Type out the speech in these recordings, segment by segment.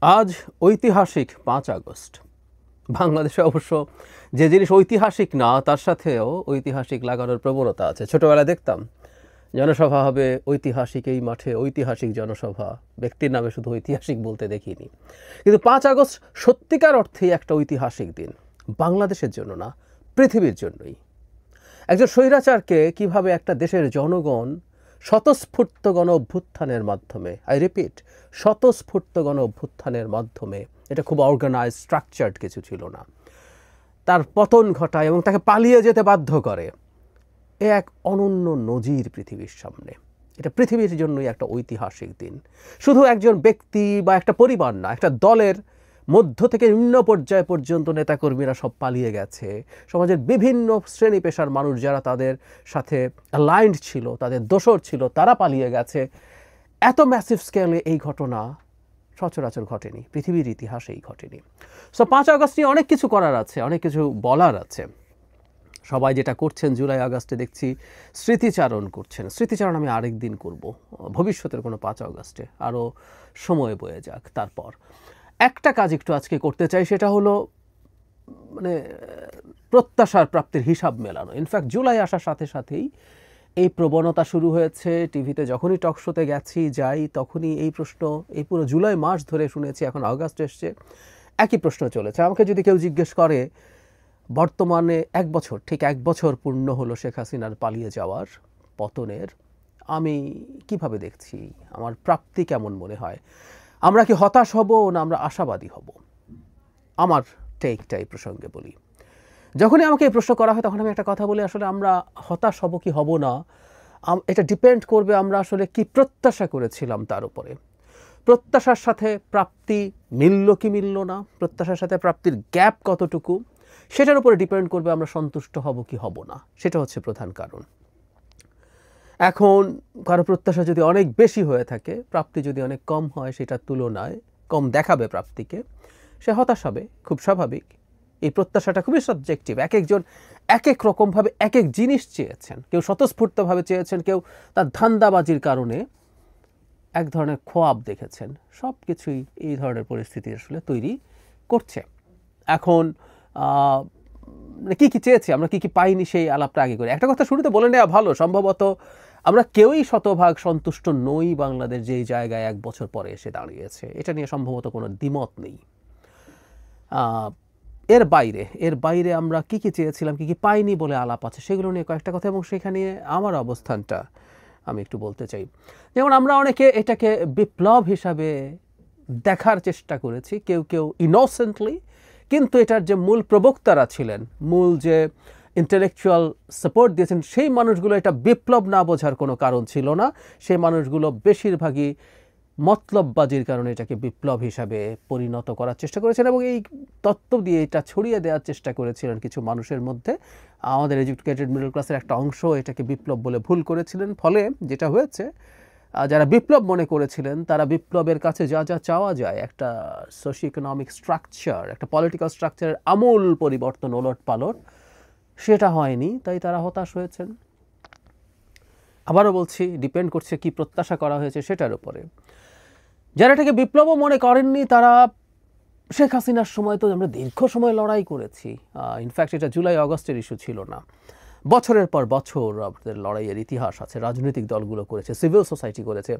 আজ ঐতিহাসিক ৫ আগস্ট। বাংলাদেশে অবশ্য যে জিনিস ঐতিহাসিক না তার সাথেও ঐতিহাসিক লাগানোর প্রবণতা আছে। ছোটবেলায় দেখতাম জনসভা হবে ঐতিহাসিক এই মাঠে, ঐতিহাসিক জনসভা। ব্যক্তির নামে শুধু ঐতিহাসিক বলতে দেখিনি। কিন্তু ৫ আগস্ট সত্যিকার অর্থেই একটা ঐতিহাসিক দিন, বাংলাদেশের জন্য না, পৃথিবীর জন্যই। একজন স্বৈরাচারকে কিভাবে একটা দেশের জনগণ স্বতঃস্ফূর্ত গণ অভ্যুত্থানের মাধ্যমে, আই রিপিট, স্বতঃস্ফূর্ত গণ অভ্যুত্থানের মাধ্যমে, এটা খুব অর্গানাইজ স্ট্রাকচার্ড কিছু ছিল না, তার পতন ঘটায় এবং তাকে পালিয়ে যেতে বাধ্য করে, এ এক অনন্য নজির পৃথিবীর সামনে। এটা পৃথিবীর জন্যই একটা ঐতিহাসিক দিন। শুধু একজন ব্যক্তি বা একটা পরিবার না, একটা দলের মধ্য থেকে নিম্ন পর্যায় পর্যন্ত নেতাকর্মীরা সব পালিয়ে গেছে। সমাজের বিভিন্ন শ্রেণী পেশার মানুষ যারা তাদের সাথে অ্যালাইন্ড ছিল, তাদের দোসর ছিল, তারা পালিয়ে গেছে। এত ম্যাসিভ স্কেলে এই ঘটনা সচরাচর ঘটেনি, পৃথিবীর ইতিহাসেই ঘটেনি। সো ৫ আগস্ট নিয়ে অনেক কিছু করার আছে, অনেক কিছু বলার আছে। সবাই যেটা করছেন, জুলাই আগস্টে দেখছি স্মৃতিচারণ করছেন। স্মৃতিচারণ আমি আরেক দিন করব, ভবিষ্যতের কোনো ৫ আগস্টে, আরও সময় বয়ে যাক। তারপর একটা কাজ একটু আজকে করতে চাই, সেটা হলো মানে প্রত্যাশার প্রাপ্তির হিসাব মেলানো। ইনফ্যাক্ট জুলাই আসার সাথে সাথেই এই প্রবণতা শুরু হয়েছে। টিভিতে যখনই টক শোতে যাই তখনই এই প্রশ্ন, এই পুরো জুলাই মাস ধরে শুনেছি, এখন আগস্ট এসছে, একই প্রশ্ন চলেছে। আমাকে যদি কেউ জিজ্ঞেস করে বর্তমানে ১ বছর, ঠিক ১ বছর পূর্ণ হলো শেখ হাসিনার পালিয়ে যাওয়ার, পতনের, আমি কিভাবে দেখছি, আমার প্রাপ্তি কেমন মনে হয়, আমরা কি হতাশ হব না আমরা আশাবাদী হব? আমার টেকটা এই প্রসঙ্গে বলি। যখনই আমাকে এই প্রশ্ন করা হয় তখন আমি একটা কথা বলি, আসলে আমরা হতাশ হব কি হব না, এটা ডিপেন্ড করবে আমরা আসলে কি প্রত্যাশা করেছিলাম তার উপরে। প্রত্যাশার সাথে প্রাপ্তি মিলল কি মিলল না, প্রত্যাশার সাথে প্রাপ্তির গ্যাপ কতটুকু, সেটার উপরে ডিপেন্ড করবে আমরা সন্তুষ্ট হব কি হব না। সেটা হচ্ছে প্রধান কারণ। এখন কারো প্রত্যাশা যদি অনেক বেশি হয়ে থাকে, প্রাপ্তি যদি অনেক কম হয়, সেটার তুলনায় কম দেখাবে প্রাপ্তিকে, সে হতাশ হবে, খুব স্বাভাবিক। এই প্রত্যাশাটা খুবই সাবজেক্টিভ। এক একজন এক এক রকমভাবে এক এক জিনিস চেয়েছেন। কেউ স্বতঃস্ফূর্তভাবে চেয়েছেন, কেউ তার ধান্দাবাজির কারণে এক ধরনের খোয়াব দেখেছেন। সব কিছুই এই ধরনের পরিস্থিতি আসলে তৈরি করছে। এখন কী কী চেয়েছি আমরা, কী কী পাইনি, সেই আলাপটা আগে করি। একটা কথা শুরুতে বলে নেওয়া ভালো, সম্ভবত আমরা কেউই শতভাগ সন্তুষ্ট নই বাংলাদেশ যেই জায়গায় ১ বছর পরে এসে দাঁড়িয়েছে। এটা নিয়ে সম্ভবত কোনো দ্বিমত নেই। এর বাইরে আমরা কী কী চেয়েছিলাম, কী কী পাইনি বলে আলাপ আছে, সেগুলো নিয়ে কয়েকটা কথা, এবং সেখানে আমার অবস্থানটা আমি একটু বলতে চাই। যেমন আমরা অনেকে এটাকে বিপ্লব হিসাবে দেখার চেষ্টা করেছি, কেউ কেউ ইনোসেন্টলি, কিন্তু এটার যে মূল প্রবক্তারা ছিলেন, মূল যে ইন্টেলেকচুয়াল সাপোর্ট দিয়েছেন, সেই মানুষগুলো এটা বিপ্লব না বোঝার কোনো কারণ ছিল না। সেই মানুষগুলো বেশিরভাগই মতলববাজির কারণে এটাকে বিপ্লব হিসাবে পরিণত করার চেষ্টা করেছেন, এবং এই তত্ত্ব দিয়ে এটা ছড়িয়ে দেওয়ার চেষ্টা করেছিলেন কিছু মানুষের মধ্যে। আমাদের এডুকেটেড মিডল ক্লাসের একটা অংশ এটাকে বিপ্লব বলে ভুল করেছিলেন। ফলে যেটা হয়েছে, যারা বিপ্লব মনে করেছিলেন তারা বিপ্লবের কাছে যা যা চাওয়া যায়, একটা সোশিও ইকোনমিক স্ট্রাকচার, একটা পলিটিক্যাল স্ট্রাকচারের আমূল পরিবর্তন, ওলট পালট, সেটা হয়নি। তাই তারা হতাশ হয়েছেন। আবারও বলছি, ডিপেন্ড করছে কি প্রত্যাশা করা হয়েছে সেটার উপরে। যারা এটাকে বিপ্লবও মনে করেননি, তারা শেখ হাসিনার সময় তো আমরা দীর্ঘ সময় লড়াই করেছি। ইনফ্যাক্ট এটা জুলাই আগস্টের ইস্যু ছিল না, বছরের পর বছর আমাদের লড়াইয়ের ইতিহাস আছে। রাজনৈতিক দলগুলো করেছে, সিভিল সোসাইটি করেছে,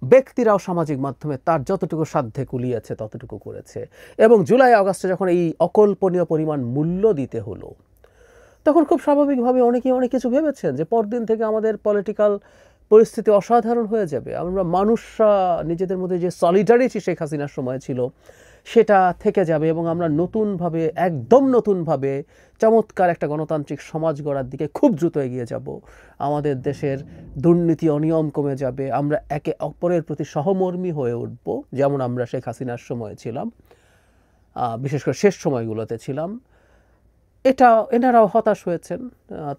ব্যক্তিরাও সামাজিক মাধ্যমে তার যতটুকু সাধ্যে কুলিয়েছে ততটুকু করেছে। এবং জুলাই আগস্টে যখন এই অকল্পনীয় পরিমাণ মূল্য দিতে হলো, তখন খুব স্বাভাবিকভাবে অনেকেই অনেক কিছু ভেবেছেন যে পরদিন থেকে আমাদের পলিটিক্যাল পরিস্থিতি অসাধারণ হয়ে যাবে। আমরা মানুষরা নিজেদের মধ্যে যে সলিডারিটি শেখ হাসিনার সময় ছিল সেটা থেকে যাবে, এবং আমরা নতুনভাবে, একদম নতুনভাবে চমৎকার একটা গণতান্ত্রিক সমাজ গড়ার দিকে খুব দ্রুত এগিয়ে যাব। আমাদের দেশের দুর্নীতি, অনিয়ম কমে যাবে, আমরা একে অপরের প্রতি সহমর্মী হয়ে উঠব, যেমন আমরা শেখ হাসিনার সময় ছিলাম, বিশেষ করে শেষ সময়গুলোতে ছিলাম। এনারাও হতাশ হয়েছেন,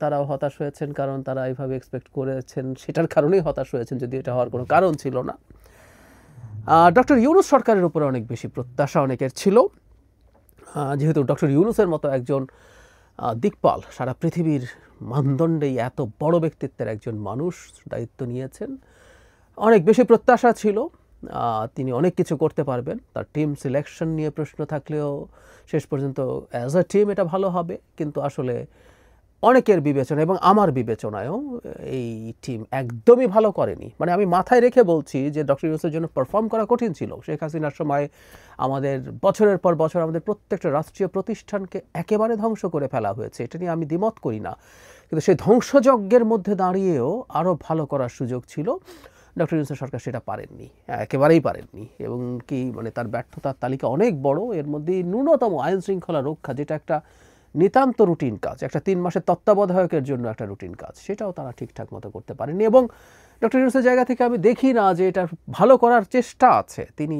তারাও হতাশ হয়েছেন, কারণ তারা এইভাবে এক্সপেক্ট করেছেন, সেটার কারণেই হতাশ হয়েছেন, যদি এটা হওয়ার কোনো কারণ ছিল না। ডক্টর ইউনূস সরকারের উপরে অনেক বেশি প্রত্যাশা অনেকের ছিল, যেহেতু ডক্টর ইউনূসের মতো একজন দিকপাল, সারা পৃথিবীর মানদণ্ডেই এত বড় ব্যক্তিত্বের একজন মানুষ দায়িত্ব নিয়েছেন, অনেক বেশি প্রত্যাশা ছিল। তিনি অনেক কিছু করতে পারবেন। তার টিম সিলেকশন নিয়ে প্রশ্ন থাকলেও শেষ পর্যন্ত অ্যাজ আ টিম এটা ভালো হবে, কিন্তু আসলে অনেকের বিবেচনা এবং আমার বিবেচনায়ও এই টিম একদমই ভালো করেনি। মানে আমি মাথায় রেখে বলছি যে ডক্টর ইউনূসের জন্য পারফর্ম করা কঠিন ছিল। শেখ হাসিনার সময় আমাদের বছরের পর বছর আমাদের প্রত্যেকটা রাষ্ট্রীয় প্রতিষ্ঠানকে একেবারে ধ্বংস করে ফেলা হয়েছে, এটা নিয়ে আমি দ্বিমত করি না। কিন্তু সেই ধ্বংসযজ্ঞের মধ্যে দাঁড়িয়েও আরও ভালো করার সুযোগ ছিল। ডক্টর ইউনূসের সরকার সেটা পারেননি, একেবারেই পারেননি। এবং কি মানে তার ব্যর্থতার তালিকা অনেক বড়। এর মধ্যে ন্যূনতম আইন শৃঙ্খলা রক্ষা, যেটা একটা নিতান্ত রুটিন কাজ, একটা 3 মাসের তত্ত্বাবধায়কের জন্য একটা রুটিন কাজ, সেটাও তারা ঠিকঠাক মতো করতে পারেনি। এবং ডক্টর ইউনূসের জায়গা থেকে আমি দেখি না যে এটা ভালো করার চেষ্টা আছে। তিনি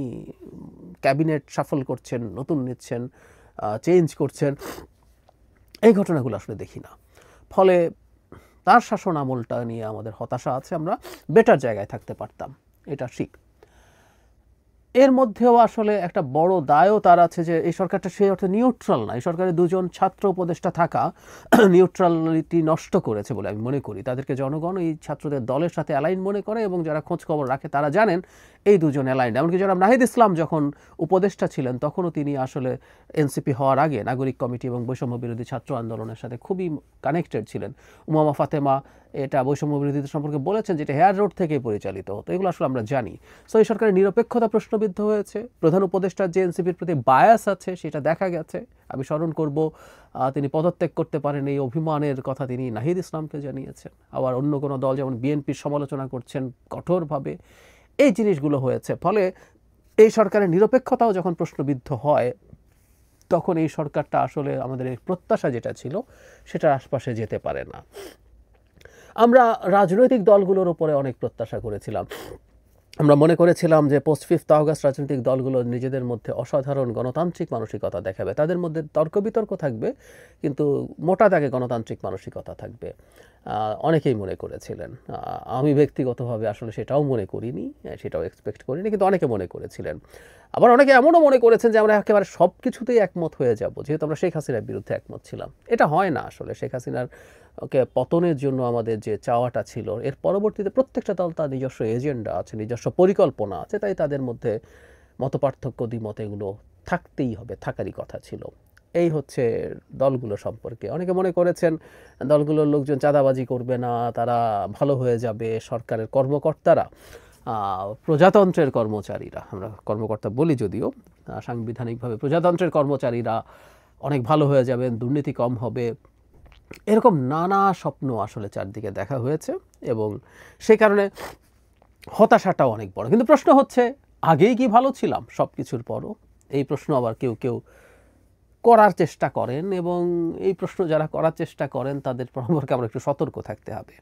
ক্যাবিনেট শাফল করছেন, নতুন নিচ্ছেন, চেঞ্জ করছেন, এই ঘটনাগুলো আসলে দেখি না। ফলে তার শাসন আমলটা নিয়ে আমাদের হতাশা আছে, আমরা বেটার জায়গায় থাকতে পারতাম, এটা ঠিক। এর মধ্যেও আসলে একটা বড় দায়ও তার আছে যে এই সরকারটা সেই অর্থে নিউট্রাল না। এই সরকারের 2 জন ছাত্র উপদেষ্টা থাকা নিউট্রালিটি নষ্ট করেছে বলে আমি মনে করি। তাদেরকে জনগণ এই ছাত্রদের দলের সাথে অ্যালাইন মনে করে, এবং যারা খোঁজ খবর রাখে তারা জানেন এই 2 জন অ্যালাইন। এমনকি জনাব নাহিদ ইসলাম যখন উপদেষ্টা ছিলেন তখনও তিনি আসলে এনসিপি হওয়ার আগে নাগরিক কমিটি এবং বৈষম্য বিরোধী ছাত্র আন্দোলনের সাথে খুবই কানেক্টেড ছিলেন। উমামা ফাতেমা এটা বৈষম্য বিরোধীদের সম্পর্কে বলেছেন যেটা হেয়ার রোড থেকেই পরিচালিত হতো, এগুলো আসলে আমরা জানি। সো এই সরকারের নিরপেক্ষতা প্রশ্নবিদ্ধ হয়েছে। প্রধান উপদেষ্টার যে এনসিপির প্রতি বায়াস আছে সেটা দেখা গেছে। আমি স্মরণ করব তিনি পদত্যাগ করতে পারেন এই অভিমানের কথা তিনি নাহিদ ইসলামকে জানিয়েছেন। আবার অন্য কোনো দল যেমন বিএনপির সমালোচনা করছেন কঠোরভাবে, এই জিনিসগুলো হয়েছে। ফলে এই সরকারের নিরপেক্ষতাও যখন প্রশ্নবিদ্ধ হয় তখন এই সরকারটা আসলে আমাদের এই প্রত্যাশা যেটা ছিল সেটার আশপাশে যেতে পারে না। আমরা রাজনৈতিক দলগুলোর উপরে অনেক প্রত্যাশা করেছিলাম। আমরা মনে করেছিলাম যে পোস্ট 5 আগস্ট রাজনৈতিক দলগুলো নিজেদের মধ্যে অসাধারণ গণতান্ত্রিক মানসিকতা দেখাবে, তাদের মধ্যে তর্ক বিতর্ক থাকবে কিন্তু মোটা দাগে গণতান্ত্রিক মানসিকতা থাকবে, অনেকেই মনে করেছিলেন। আমি ব্যক্তিগতভাবে আসলে সেটাও মনে করিনি, সেটাও এক্সপেক্ট করিনি, কিন্তু অনেকে মনে করেছিলেন। আবার অনেকে এমনও মনে করেছেন যে আমরা একেবারে সব কিছুতেই একমত হয়ে যাব, যেহেতু আমরা শেখ হাসিনার বিরুদ্ধে একমত ছিলাম। এটা হয় না আসলে। শেখ হাসিনার পতনের জন্য আমাদের যে চাওয়াটা ছিল, এর পরবর্তীতে প্রত্যেকটা দল তার নিজস্ব এজেন্ডা আছে, নিজস্ব পরিকল্পনা আছে, তাই তাদের মধ্যে মতপার্থক্য দ্বিমত এগুলো থাকতেই হবে, থাকারই কথা ছিল। এই হচ্ছে দলগুলো সম্পর্কে। অনেকে মনে করেছেন দলগুলোর লোকজন চাঁদাবাজি করবে না, তারা ভালো হয়ে যাবে, সরকারের কর্মকর্তারা, প্রজাতন্ত্রের কর্মচারীরা, আমরা কর্মকর্তা বলি যদিও, সাংবিধানিকভাবে প্রজাতন্ত্রের কর্মচারীরা অনেক ভালো হয়ে যাবেন, দুর্নীতি কম হবে, এরকম নানা স্বপ্ন আসলে চারদিকে দেখা হয়েছে। এবং সেই কারণে হতাশাটাও অনেক বড়। কিন্তু প্রশ্ন হচ্ছে আগেই কি ভালো ছিলাম সব কিছুর পরও? এই প্রশ্ন আবার কেউ কেউ করার চেষ্টা করেন, এবং এই প্রশ্ন যারা করার চেষ্টা করেন তাদের সম্পর্কে আমরা একটু সতর্ক থাকতে হবে।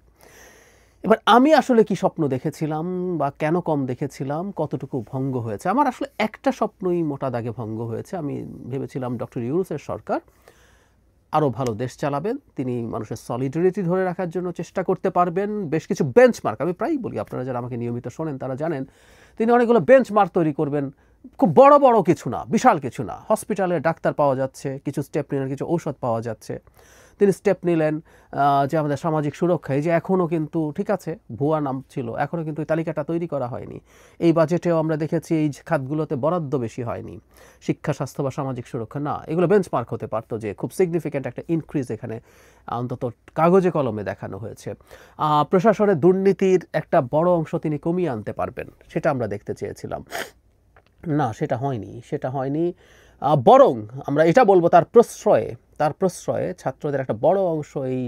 এবার আমি আসলে কি স্বপ্ন দেখেছিলাম বা কেন কম দেখেছিলাম, কতটুকু ভঙ্গ হয়েছে? আমার আসলে একটা স্বপ্নই মোটা দাগে ভঙ্গ হয়েছে। আমি ভেবেছিলাম ডক্টর ইউনূসের সরকার আরও ভালো দেশ চালাবেন, তিনি মানুষের সলিডারিটি ধরে রাখার জন্য চেষ্টা করতে পারবেন। বেশ কিছু বেঞ্চমার্ক, আমি প্রায়ই বলি, আপনারা যারা আমাকে নিয়মিত শোনেন তারা জানেন, তিনি অনেকগুলো বেঞ্চমার্ক তৈরি করবেন। খুব বড় বড় কিছু না, বিশাল কিছু না, হসপিটালে ডাক্তার পাওয়া যাচ্ছে, কিছু স্টেপ নিলেন, কিছু ঔষধ পাওয়া যাচ্ছে। তিনি স্টেপ নিলেন যে আমাদের সামাজিক সুরক্ষা, এই যে এখনও কিন্তু ঠিক আছে ভুয়া নাম ছিল, এখনও কিন্তু এই তালিকাটা তৈরি করা হয়নি। এই বাজেটেও আমরা দেখেছি এই খাতগুলোতে বরাদ্দ বেশি হয়নি, শিক্ষা, স্বাস্থ্য বা সামাজিক সুরক্ষা না। এগুলো বেঞ্চমার্ক হতে পারতো যে খুব সিগনিফিক্যান্ট একটা ইনক্রিজ এখানে অন্তত কাগজে কলমে দেখানো হয়েছে। প্রশাসনের দুর্নীতির একটা বড় অংশ তিনি কমিয়ে আনতে পারবেন, সেটা আমরা দেখতে চেয়েছিলাম। না, সেটা হয়নি, সেটা হয়নি। বরং আমরা এটা বলবো তার প্রশ্রয়ে ছাত্রদের একটা বড় অংশ এই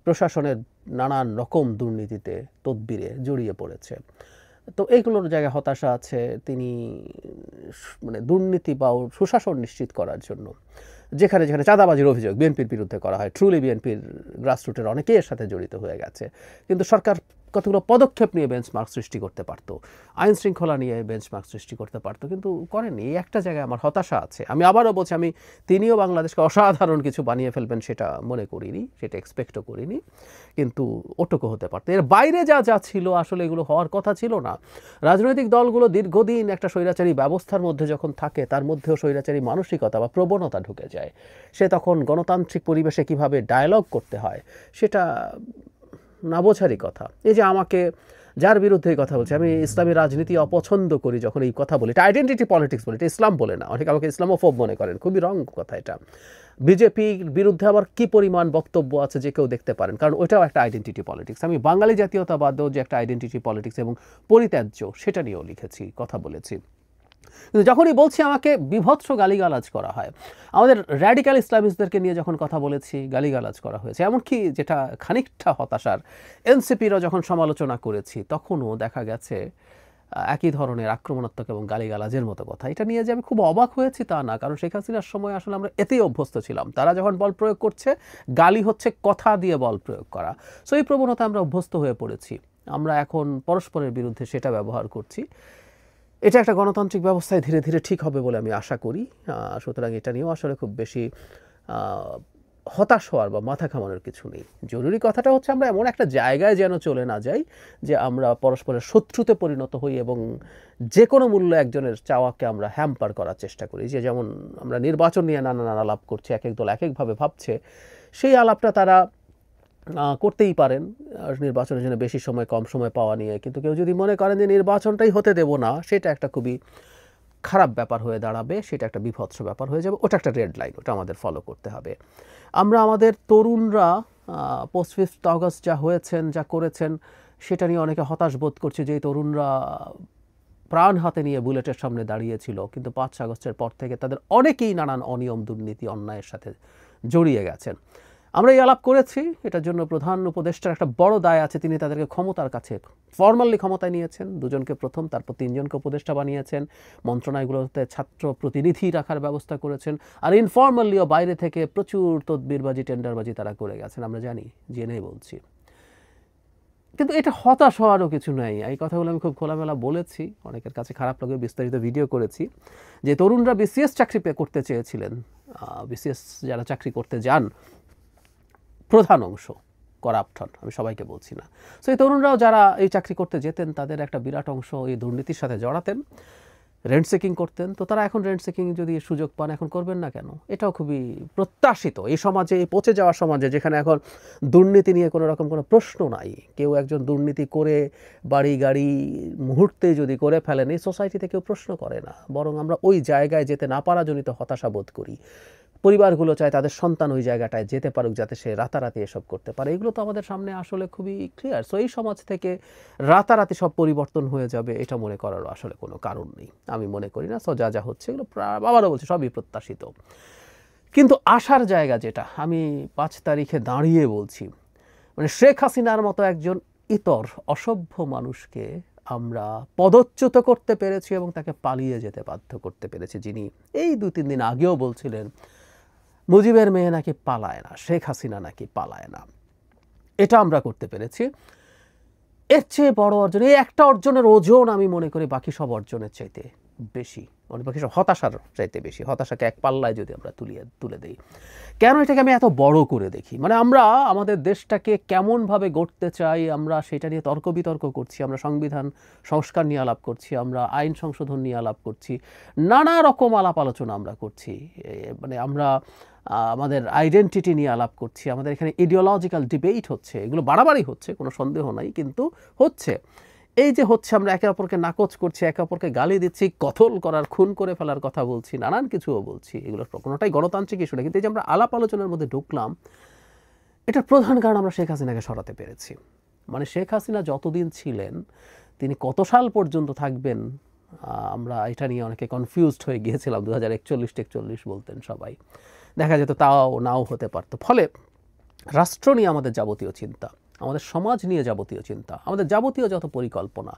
প্রশাসনের নানান রকম দুর্নীতিতে, তদবিরে জড়িয়ে পড়েছে। তো এইগুলোর জায়গায় হতাশা আছে। তিনি মানে দুর্নীতি বা সুশাসন নিশ্চিত করার জন্য যেখানে যেখানে চাঁদাবাজির অভিযোগ বিএনপির বিরুদ্ধে করা হয়, ট্রুলি বিএনপির গ্রাসরুটের অনেকেই এর সাথে জড়িত হয়ে গেছে, কিন্তু সরকার কতগুলো পদক্ষেপ নিয়ে বেঞ্চমার্ক সৃষ্টি করতে পারত, আইন শৃঙ্খলা নিয়ে বেঞ্চমার্ক সৃষ্টি করতে পারত, কিন্তু করেনি। এই একটা জায়গায় আমার হতাশা আছে। আমি আবারও বলছি, তিনিও বাংলাদেশকে অসাধারণ কিছু বানিয়ে ফেলবেন সেটা মনে করিনি, সেটা এক্সপেক্টও করিনি, কিন্তু ওটুকু হতে পারত। এর বাইরে যা যা ছিল আসলে এগুলো হওয়ার কথা ছিল না। রাজনৈতিক দলগুলো দীর্ঘদিন একটা স্বৈরাচারী ব্যবস্থার মধ্যে যখন থাকে, তার মধ্যেও স্বৈরাচারী মানসিকতা বা প্রবণতা ঢুকে যায়। সে তখন গণতান্ত্রিক পরিবেশে কিভাবে ডায়ালগ করতে হয় সেটা না বোঝারই কথা। এই যে আমাকে যার বিরুদ্ধে এই কথা বলছি। আমি ইসলামী রাজনীতি অপছন্দ করি যখন এই কথা বলি। এটা আইডেন্টিটি পলিটিক্স বলে, এটা ইসলাম বলে না। অনেকে আমাকে ইসলামোফোব মনে করেন, খুবই রং কথা এটা। বিজেপির বিরুদ্ধে আবার কি পরিমাণ বক্তব্য আছে যে কেউ দেখতে পারেন, কারণ ওইটাও একটা আইডেন্টিটি পলিটিক্স। আমি বাঙালি জাতীয়তাবাদও যে একটা আইডেন্টিটি পলিটিক্স এবং পরিত্যাজ্য, সেটা নিয়েও লিখেছি, কথা বলেছি। কিন্তু যখনই বলছি আমাকে বিভৎস গালিগালাজ করা হয়, আমাদের র্যাডিক্যাল ইসলামিস্টদেরকে নিয়ে যখন কথা বলেছি গালিগালাজ করা হয়েছে, এমনকি যেটা খানিকটা হতাশার, এনসিপিরও যখন সমালোচনা করেছি তখনও দেখা গেছে একই ধরনের আক্রমণাত্মক এবং গালিগালাজের মতো কথা। এটা নিয়ে যে আমি খুব অবাক হয়েছি তা না, কারণ শেখ হাসিনার সময় আসলে আমরা এতেই অভ্যস্ত ছিলাম। তারা যখন বল প্রয়োগ করছে, গালি হচ্ছে কথা দিয়ে বল প্রয়োগ করা। সো এই প্রবণতা আমরা অভ্যস্ত হয়ে পড়েছি। আমরা এখন পরস্পরের বিরুদ্ধে সেটা ব্যবহার করছি। এটা একটা গণতান্ত্রিক ব্যবস্থায় ধীরে ধীরে ঠিক হবে বলে আমি আশা করি। সুতরাং এটা নিয়েও আসলে খুব বেশি হতাশ হওয়ার বা মাথা ঘামানোর কিছু নেই। জরুরি কথাটা হচ্ছে আমরা এমন একটা জায়গায় যেন চলে না যাই যে আমরা পরস্পরের শত্রুতে পরিণত হই এবং যে কোনো মূল্যে একজনের চাওয়াকে আমরা হ্যাম্পার করার চেষ্টা করি। যে যেমন আমরা নির্বাচন নিয়ে নানান আলাপ করছি, এক এক দল এক একভাবে ভাবছে, সেই আলাপটা তারা করতেই পারেন নির্বাচনের জন্য বেশি সময় কম সময় পাওয়া নিয়ে। কিন্তু কেউ যদি মনে করেন যে নির্বাচনটাই হতে দেব না, সেটা একটা খুবই খারাপ ব্যাপার হয়ে দাঁড়াবে, সেটা একটা বিভৎস ব্যাপার হয়ে যাবে। ওটা একটা রেড লাইন, ওটা আমাদের ফলো করতে হবে। আমরা আমাদের তরুণরা পোস্ট 5 আগস্ট যা হয়েছেন, যা করেছেন, সেটা নিয়ে অনেকে হতাশ বোধ করছে যে এই তরুণরা প্রাণ হাতে নিয়ে বুলেটের সামনে দাঁড়িয়েছিল, কিন্তু 5 আগস্টের পর থেকে তাদের অনেকেই নানান অনিয়ম, দুর্নীতি, অন্যায়ের সাথে জড়িয়ে গেছেন। আমরা এই আলাপ করেছি, এটার জন্য প্রধান উপদেষ্টার একটা বড় দায় আছে। তিনি তাদেরকে ক্ষমতার কাছে ফর্মালি ক্ষমতায় নিয়েছেন, দুজনকে প্রথম, তারপর 3 জনকে উপদেষ্টা বানিয়েছেন, মন্ত্রণালয়গুলোতে ছাত্র প্রতিনিধি রাখার ব্যবস্থা করেছেন, আর ইনফর্মালিও বাইরে থেকে প্রচুর তদবিরবাজি, টেন্ডারবাজি তারা করে গেছেন, আমরা জানি, জেনেই বলছি। কিন্তু এটা হতাশ হওয়ারও কিছু নাই। এই কথাগুলো আমি খুব খোলামেলা বলেছি, অনেকের কাছে খারাপ লাগে, বিস্তারিত ভিডিও করেছি। যে তরুণরা বিসিএস চাকরি করতে চেয়েছিলেন, বিসিএস যারা চাকরি করতে যান, প্রধান অংশ করাপ্ট হন, আমি সবাইকে বলছি না। সো এই তরুণরাও যারা এই চাকরি করতে যেতেন, তাদের একটা বিরাট অংশ এই দুর্নীতির সাথে জড়াতেন, রেন্ট সেকিং করতেন। তো তারা এখন রেন্ট সেকিং যদি সুযোগ পান, এখন করবেন না কেন? এটাও খুবই প্রত্যাশিত এই সমাজে, এই পচে যাওয়া সমাজে, যেখানে এখন দুর্নীতি নিয়ে কোনো রকম কোনো প্রশ্ন নাই। কেউ একজন দুর্নীতি করে বাড়ি গাড়ি মুহূর্তে যদি করে ফেলেন, এই সোসাইটিতে কেউ প্রশ্ন করে না, বরং আমরা ওই জায়গায় যেতে না পারা জনিত হতাশা বোধ করি। পরিবারগুলো চায় তাদের সন্তান ওই জায়গাটায় যেতে পারুক, যাতে সে রাতারাতি এসব করতে পারে। এগুলো তো আমাদের সামনে আসলে খুবই ক্লিয়ার। সো এই সমাজ থেকে রাতারাতি সব পরিবর্তন হয়ে যাবে, এটা মনে করারও আসলে কোনো কারণ নেই, আমি মনে করি না। সো যা যা হচ্ছে এগুলো আবারও বলছি সবই প্রত্যাশিত। কিন্তু আসার জায়গা যেটা আমি 5 তারিখে দাঁড়িয়ে বলছি, মানে শেখ হাসিনার মতো একজন ইতর অসভ্য মানুষকে আমরা পদচ্যুত করতে পেরেছি এবং তাকে পালিয়ে যেতে বাধ্য করতে পেরেছি, যিনি এই 2-3 দিন আগেও বলছিলেন মুজিবের মেয়ে নাকি পালায় না, শেখ হাসিনা নাকি পালায় না। এটা আমরা করতে পেরেছি। এর চেয়ে বড় অর্জন, এই একটা অর্জনের ওজন আমি মনে করি বাকি সব অর্জনের চাইতে বেশি, মানে বাকি সব হতাশার চাইতে বেশি। হতাশাকে এক পাল্লায় যদি আমরা তুলে দিই, কেন এটাকে আমি এত বড় করে দেখি, মানে আমরা আমাদের দেশটাকে কেমনভাবে গড়তে চাই, আমরা সেটা নিয়ে তর্ক বিতর্ক করছি, আমরা সংবিধান সংস্কার নিয়ে আলাপ করছি, আমরা আইন সংশোধন নিয়ে আলাপ করছি, নানা রকম আলাপ আলোচনা আমরা করছি, মানে আমরা আমাদের আইডেন্টিটি নিয়ে আলাপ করছি, আমাদের এখানে ইডিওলজিক্যাল ডিবেট হচ্ছে, এগুলো বাড়াবাড়ি হচ্ছে, কোনো সন্দেহ নাই, কিন্তু হচ্ছে। এই যে হচ্ছে, আমরা একে অপরকে নাকচ করছি, একে অপরকে গালি দিচ্ছি, কতল করার, খুন করে ফেলার কথা বলছি, নানান কিছুও বলছি, এগুলো কোনোটাই গণতান্ত্রিক ইস্যু না। কিন্তু এই যে আমরা আলাপ আলোচনার মধ্যে ঢুকলাম, এটার প্রধান কারণ আমরা শেখ হাসিনাকে সরাতে পেরেছি। মানে শেখ হাসিনা যতদিন ছিলেন, তিনি কত সাল পর্যন্ত থাকবেন, আমরা এটা নিয়ে অনেকে কনফিউজড হয়ে গিয়েছিলাম। 2041-41 বলতেন সবাই, দেখা যেত তাও নাও হতে পারতো। ফলে রাষ্ট্র নিয়ে আমাদের যাবতীয় চিন্তা, আমাদের সমাজ নিয়ে যাবতীয় চিন্তা, আমাদের যাবতীয় যত পরিকল্পনা,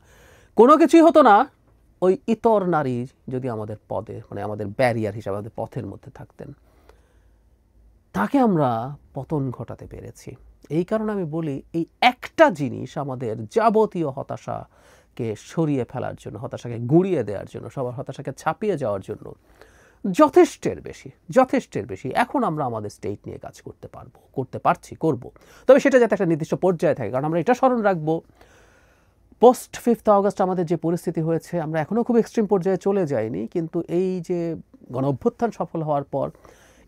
কোনো কিছুই হতো না ওই ইতর নারী যদি আমাদের পদে, মানে আমাদের ব্যারিয়ার হিসাবে আমাদের পথের মধ্যে থাকতেন। তাকে আমরা পতন ঘটাতে পেরেছি। এই কারণে আমি বলি, এই একটা জিনিস আমাদের যাবতীয় হতাশাকে সরিয়ে ফেলার জন্য, হতাশাকে গুঁড়িয়ে দেওয়ার জন্য, সবার হতাশাকে ছাপিয়ে যাওয়ার জন্য যথেষ্টের বেশি এখন আমরা আমাদের স্টেট নিয়ে কাজ করতে পারছি, করব। তবে সেটা যাতে একটা নির্দিষ্ট পর্যায়ে থাকে, কারণ আমরা এটা স্মরণ রাখবো, পোস্ট 5 আগস্ট আমাদের যে পরিস্থিতি হয়েছে, আমরা এখনও খুব এক্সট্রিম পর্যায়ে চলে যাইনি, কিন্তু এই যে গণ অভ্যুত্থান সফল হওয়ার পর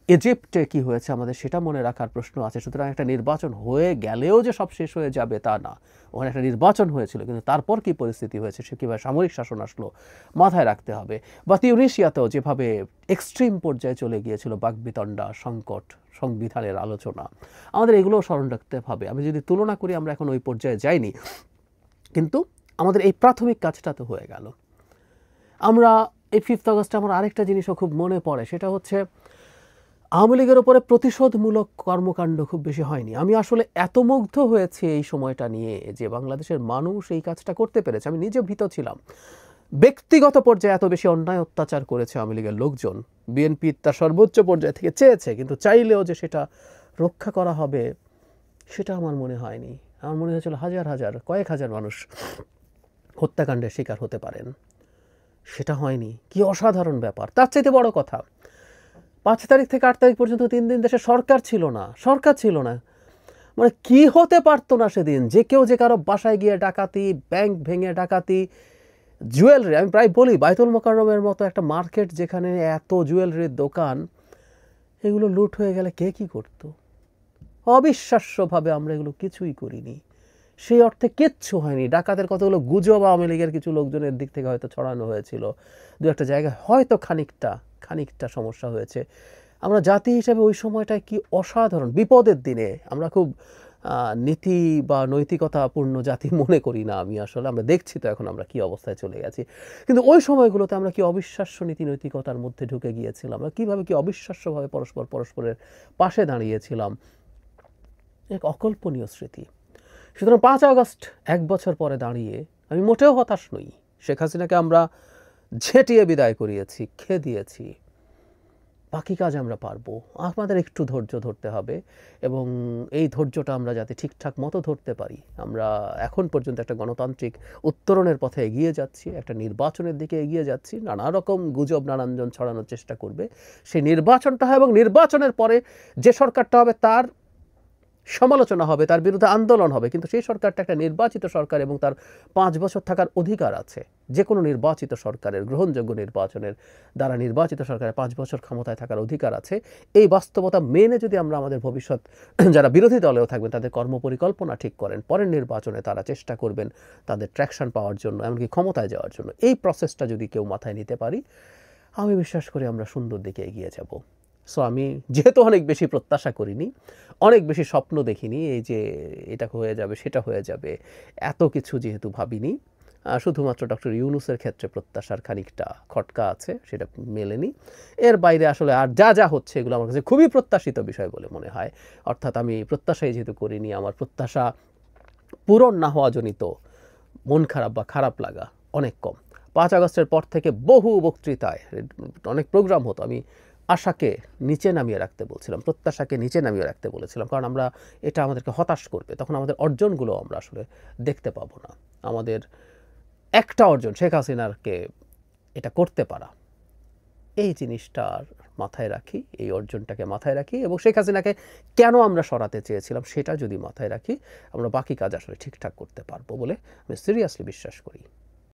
ইজিপ্টে কি হয়েছে আমাদের সেটা মনে রাখার প্রশ্ন আছে। সুতরাং একটা নির্বাচন হয়ে গেলেও যে সব শেষ হয়ে যাবে তা না, ওখানে একটা নির্বাচন হয়েছিল, কিন্তু তারপর কি পরিস্থিতি হয়েছে, সে কীভাবে সামরিক শাসন আসলো মাথায় রাখতে হবে। বা তিউনিসিয়াতেও যেভাবে এক্সট্রিম পর্যায়ে চলে গিয়েছিল বাকবিতণ্ডা, সংকট, সংবিধানের আলোচনা, আমাদের এগুলোও স্মরণ রাখতে হবে। আমি যদি তুলনা করি, আমরা এখন ওই পর্যায়ে যাইনি, কিন্তু আমাদের এই প্রাথমিক কাজটা তো হয়ে গেল। আমরা এই 5 আগস্টে আমার আরেকটা জিনিসও খুব মনে পড়ে, সেটা হচ্ছে আওয়ামী লীগের ওপরে প্রতিশোধমূলক কর্মকাণ্ড খুব বেশি হয়নি। আমি আসলে এত মুগ্ধ হয়েছি এই সময়টা নিয়ে যে বাংলাদেশের মানুষ এই কাজটা করতে পেরেছে। আমি নিজে ভীত ছিলাম, ব্যক্তিগত পর্যায়ে এত বেশি অন্যায় অত্যাচার করেছে আওয়ামী লীগের লোকজন, বিএনপি তার সর্বোচ্চ পর্যায় থেকে চেয়েছে, কিন্তু চাইলেও যে সেটা রক্ষা করা হবে সেটা আমার মনে হয়নি। আমার মনে হয়েছিল হাজার হাজার, কয়েক হাজার মানুষ হত্যাকাণ্ডের শিকার হতে পারেন, সেটা হয়নি। কি অসাধারণ ব্যাপার! তার চাইতে বড় কথা, 5 তারিখ থেকে 8 তারিখ পর্যন্ত 3 দিন দেশে সরকার ছিল না। মানে কি হতে পারতো না সেদিন, যে কেউ যে কারো বাসায় গিয়ে ডাকাতি, ব্যাংক ভেঙে ডাকাতি, জুয়েলারি, আমি প্রায় বলি বাইতুল মোকাররমের মতো একটা মার্কেট যেখানে এত জুয়েলারির দোকান, এগুলো লুট হয়ে গেলে কে কি করত? অবিশ্বাস্যভাবে আমরা এগুলো কিছুই করিনি, সেই অর্থে কিচ্ছু হয়নি। ডাকাতের কতগুলো গুজব আওয়ামী লীগের কিছু লোকজনের দিক থেকে হয়তো ছড়ানো হয়েছিল, দু একটা জায়গায় হয়তো খানিকটা সমস্যা হয়েছে। আমরা জাতি হিসেবে ওই সময়টায় কি অসাধারণ বিপদের দিনে আমরা খুব নীতি বা নৈতিকতাপূর্ণ জাতি মনে করি না আমি আসলে। আমরা দেখছি তো এখন আমরা কি অবস্থায় চলে গেছি, কিন্তু ওই সময়গুলোতে আমরা কি অবিশ্বাস্য নীতি নৈতিকতার মধ্যে ঢুকে গিয়েছিলাম, আমরা কীভাবে কি অবিশ্বাস্যভাবে পরস্পরের পাশে দাঁড়িয়েছিলাম, এক অকল্পনীয় স্মৃতি। সুতরাং 5 আগস্ট 1 বছর পরে দাঁড়িয়ে আমি মোটেও হতাশ নই। শেখ হাসিনাকে আমরা ঝেঁটিয়ে বিদায় করিয়েছি, খেয়ে দিয়েছি, বাকি কাজ আমরা পারবো। আমাদের একটু ধৈর্য ধরতে হবে, এবং এই ধৈর্যটা আমরা যাতে ঠিকঠাক মতো ধরতে পারি। আমরা এখন পর্যন্ত একটা গণতান্ত্রিক উত্তরণের পথে এগিয়ে যাচ্ছি, একটা নির্বাচনের দিকে এগিয়ে যাচ্ছি। নানা রকম গুজব নানানজন ছড়ানোর চেষ্টা করবে, সেই নির্বাচনটা হয় এবং নির্বাচনের পরে যে সরকারটা হবে তার সমালোচনা হবে, তার বিরুদ্ধে আন্দোলন হবে, কিন্তু সেই সরকারটা একটা নির্বাচিত সরকার এবং তার 5 বছর থাকার অধিকার আছে। যে কোনো নির্বাচিত সরকারের, গ্রহণযোগ্য নির্বাচনের দ্বারা নির্বাচিত সরকারের 5 বছর ক্ষমতায় থাকার অধিকার আছে। এই বাস্তবতা মেনে যদি আমরা আমাদের ভবিষ্যৎ, যারা বিরোধী দলেও থাকবেন তাদের কর্মপরিকল্পনা ঠিক করেন, পরের নির্বাচনে তারা চেষ্টা করবেন তাদের ট্র্যাকশন পাওয়ার জন্য, এমনকি ক্ষমতায় যাওয়ার জন্য, এই প্রসেসটা যদি কেউ মাথায় নিতে পারি, আমি বিশ্বাস করি আমরা সুন্দর দিকে এগিয়ে যাব। সো আমি যেহেতু অনেক বেশি প্রত্যাশা করিনি, অনেক বেশি স্বপ্ন দেখিনি, এই যে এটা হয়ে যাবে সেটা হয়ে যাবে, এত কিছু যেহেতু ভাবিনি, শুধুমাত্র ডক্টর ইউনূসের ক্ষেত্রে প্রত্যাশার খানিকটা খটকা আছে, সেটা মেলেনি। এর বাইরে আসলে আর যা হচ্ছে এগুলো আমার কাছে খুবই প্রত্যাশিত বিষয় বলে মনে হয়। অর্থাৎ আমি প্রত্যাশাই যেহেতু করিনি, আমার প্রত্যাশা পূরণ না হওয়া জনিত মন খারাপ বা খারাপ লাগা অনেক কম। 5 আগস্টের পর থেকে বহু বক্তৃতায় অনেক প্রোগ্রাম হতো, আমি আশাকে নিচে নামিয়ে রাখতে বলছিলাম, প্রত্যাশাকে নিচে নামিয়ে রাখতে বলেছিলাম, কারণ আমরা এটা আমাদেরকে হতাশ করবে, তখন আমাদের অর্জনগুলো আমরা আসলে দেখতে পাবো না। আমাদের একটা অর্জন, শেখ হাসিনারকে এটা করতে পারা, এই জিনিসটার মাথায় রাখি, এই অর্জনটাকে মাথায় রাখি, এবং শেখ হাসিনাকে কেন আমরা সরাতে চেয়েছিলাম সেটা যদি মাথায় রাখি, আমরা বাকি কাজ আসলে ঠিকঠাক করতে পারবো বলে আমি সিরিয়াসলি বিশ্বাস করি।